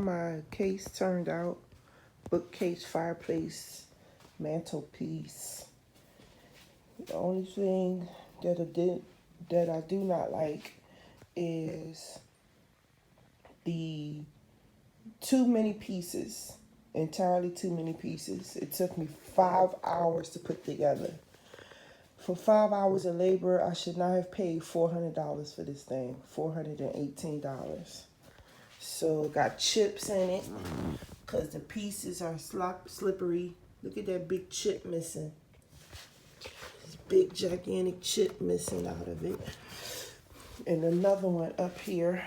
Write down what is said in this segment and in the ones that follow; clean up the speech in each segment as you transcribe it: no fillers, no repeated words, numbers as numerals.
my case turned out. Bookcase, fireplace, mantelpiece. The only thing that I do not like is the too many pieces. Entirely too many pieces. It took me 5 hours to put together. For 5 hours of labor, I should not have paid $400 for this thing. $418. So it got chips in it because the pieces are slippery. Look at that big chip missing. This big gigantic chip missing out of it. And another one up here.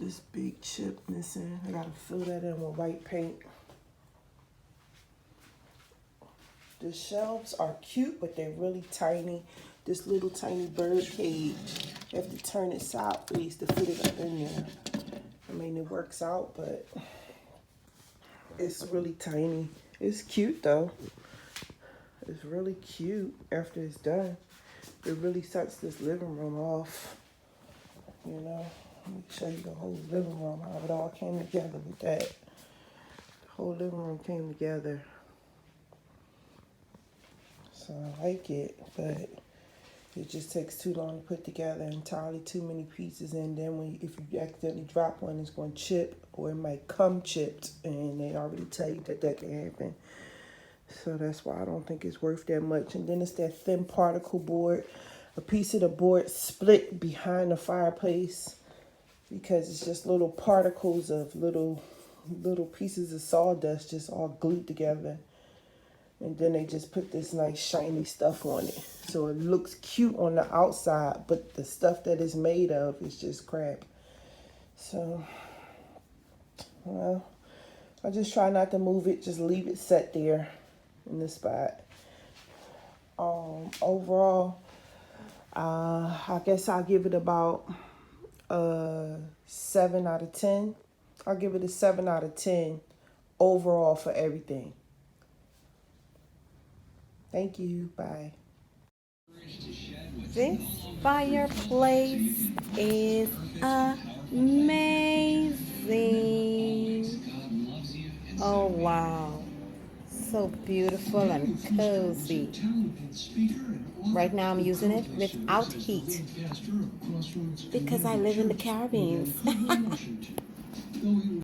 This big chip missing. I gotta fill that in with white paint. The shelves are cute, but they're really tiny. This little tiny bird cage, you have to turn it sideways to fit it up in there. I mean, it works out, but it's really tiny. It's cute though. It's really cute after it's done. It really sets this living room off, you know. Let me show you the whole living room, how it all came together with that. The whole living room came together. So I like it, but it just takes too long to put together. Entirely too many pieces, and then if you accidentally drop one, it's going to chip, or it might come chipped, and they already tell you that can happen. So that's why I don't think it's worth that much. And then it's that thin particle board. A piece of the board split behind the fireplace because it's just little particles of little pieces of sawdust just all glued together. And then they just put this nice shiny stuff on it. So it looks cute on the outside, but the stuff that it's made of is just crap. So, well, I just try not to move it. Just leave it set there in the spot. Overall, I guess I'll give it about 7 out of 10. I'll give it a 7 out of 10 overall for everything. Thank you. Bye. This fireplace is amazing. Oh wow. So beautiful and cozy. Right now I'm using it without heat because I live in the Caribbean.